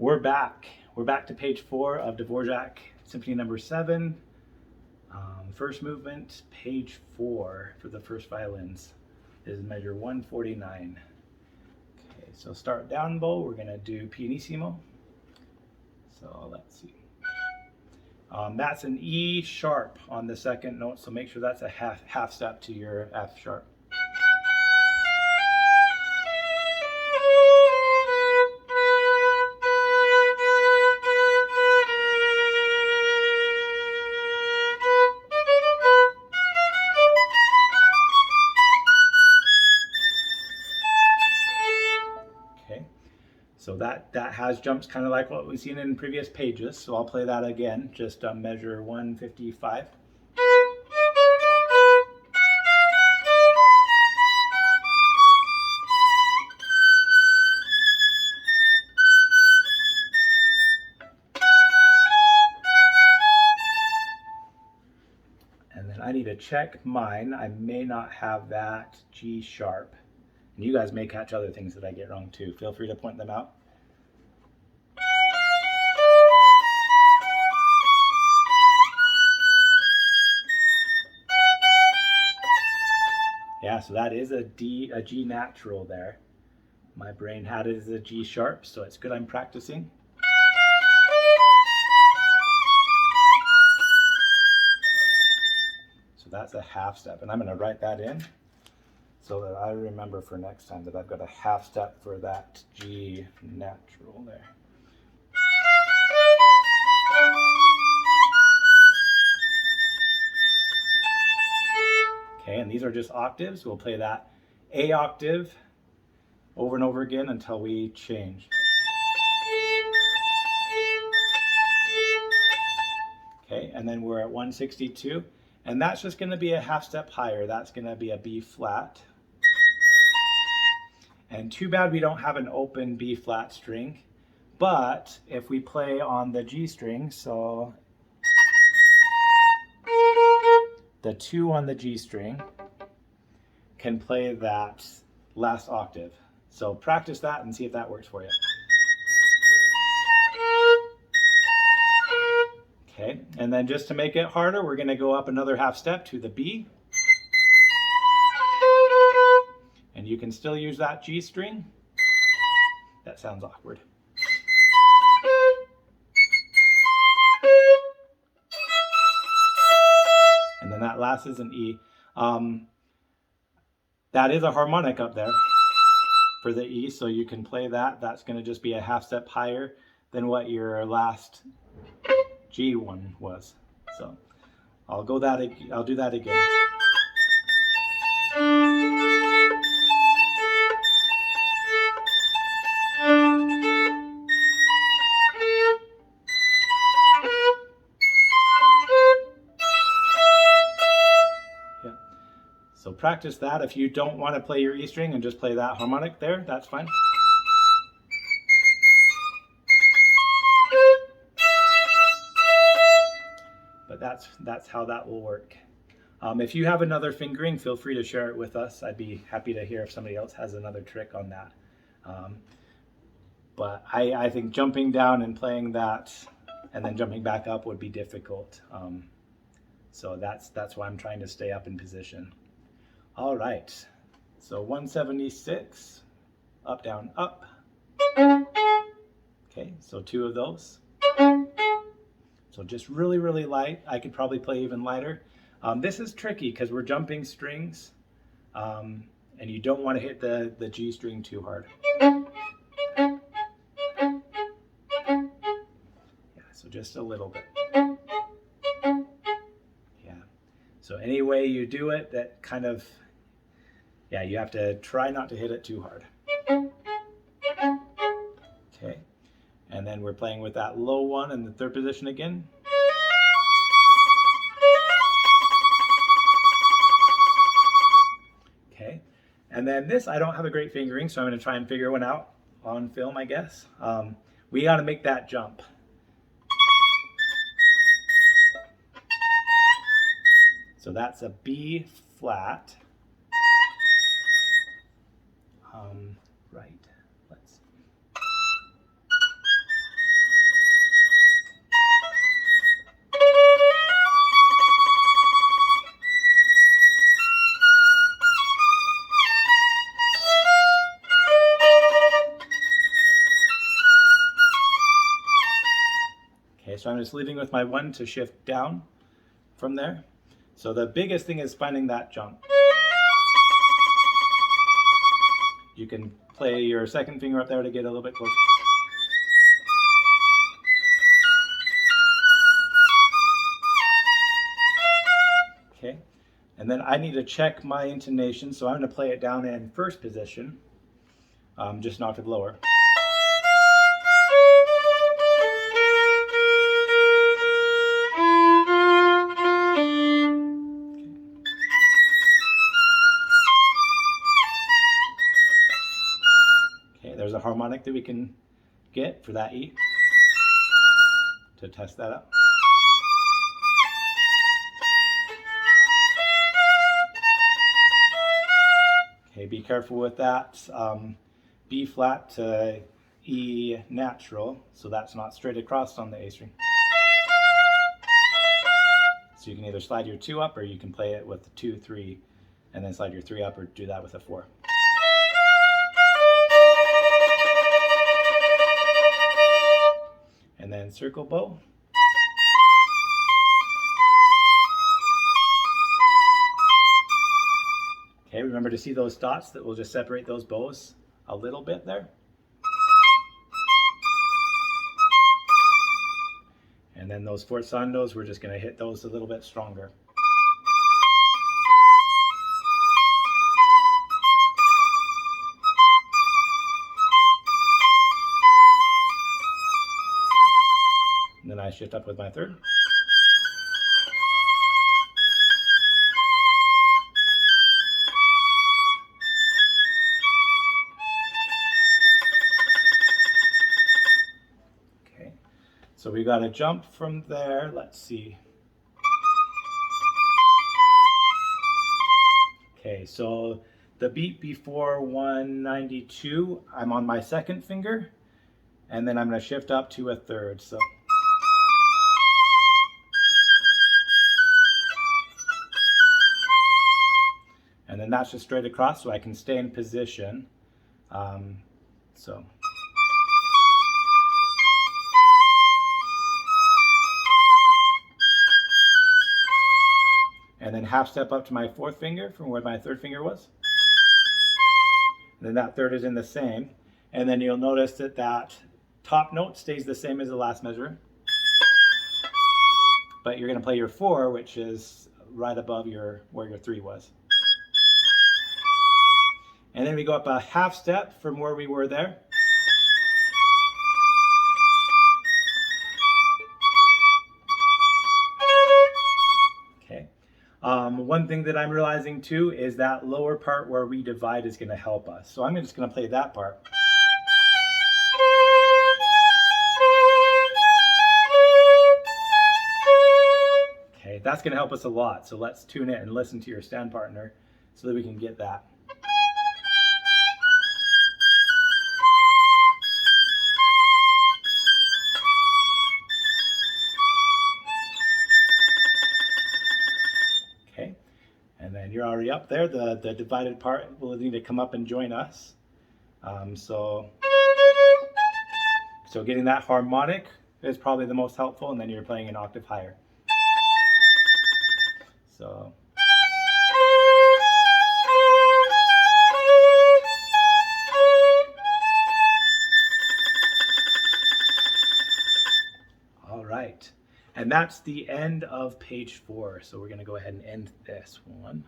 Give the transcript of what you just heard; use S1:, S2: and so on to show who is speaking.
S1: We're back. We're back to page 4 of Dvorak, Symphony Number 7. First movement, page 4 for the first violins is measure 149. Okay, so start down bow. We're going to do pianissimo. So let's see. That's an E sharp on the second note, so make sure that's a half step to your F sharp. Okay, so that has jumps kind of like what we've seen in previous pages. So I'll play that again, just measure 155. And then I need to check mine. I may not have that G sharp. And you guys may catch other things that I get wrong too. Feel free to point them out. Yeah, so that is a G natural there. My brain had it as a G sharp, so it's good I'm practicing. So that's a half step, and I'm going to write that in so that I remember for next time that I've got a half step for that G natural there. Okay, and these are just octaves. We'll play that A octave over and over again until we change. Okay, and then we're at 162, and that's just going to be a half step higher. That's going to be a B flat. And too bad we don't have an open B flat string, but if we play on the G string, so the 2 on the G string can play that last octave. So practice that and see if that works for you. Okay, and then just to make it harder, we're going to go up another half step to the B. And you can still use that G string. That sounds awkward. And then that last is an E. That is a harmonic up there for the E, so you can play that. That's going to just be a half step higher than what your last G one was. So I'll do that again. Yeah. So practice that. If you don't want to play your E string and just play that harmonic there, that's fine. But that's how that will work. If you have another fingering, feel free to share it with us. I'd be happy to hear if somebody else has another trick on that. But I think jumping down and playing that and then jumping back up would be difficult. So that's why I'm trying to stay up in position. All right, so 176, up, down, up. Okay, so 2 of those. So just really, really light. I could probably play even lighter. This is tricky because we're jumping strings, and you don't want to hit the G string too hard. Yeah, so just a little bit. Yeah, so any way you do it, that kind of, yeah, you have to try not to hit it too hard. Okay, and then we're playing with that low one in the 3rd position again. Okay, and then this, I don't have a great fingering, so I'm going to try and figure one out on film, I guess. We got to make that jump. So that's a B flat. Right, let's see. so I'm just leaving with my 1 to shift down from there. So the biggest thing is finding that jump. You can play your second finger up there to get a little bit closer. Okay, and then I need to check my intonation, so I'm going to play it down in first position, just an octave lower. Okay, there's a harmonic that we can get for that E to test that out. Okay, be careful with that. B flat to E natural, so that's not straight across on the A string. So you can either slide your 2 up, or you can play it with the 2, 3, and then slide your 3 up, or do that with a 4. And then circle bow. Okay, remember to see those dots that will just separate those bows a little bit there. And then those forzandos, we're just going to hit those a little bit stronger. And then I shift up with my third. Okay, so we got a jump from there. Let's see. Okay, so the beat before 192, I'm on my second finger, and then I'm going to shift up to a third. So. And then that's just straight across, so I can stay in position. So. And then half step up to my fourth finger from where my third finger was. And then that third is in the same. And then you'll notice that that top note stays the same as the last measure. But you're going to play your 4, which is right above where your 3 was. And then we go up a half step from where we were there. Okay. One thing that I'm realizing too is that lower part where we divide is going to help us. So I'm just going to play that part. Okay, that's going to help us a lot. So let's tune it and listen to your stand partner so that we can get that. And then you're already up there. The divided part will need to come up and join us. So getting that harmonic is probably the most helpful, and then you're playing an octave higher. So. All right. And that's the end of page 4. So we're going to go ahead and end this one.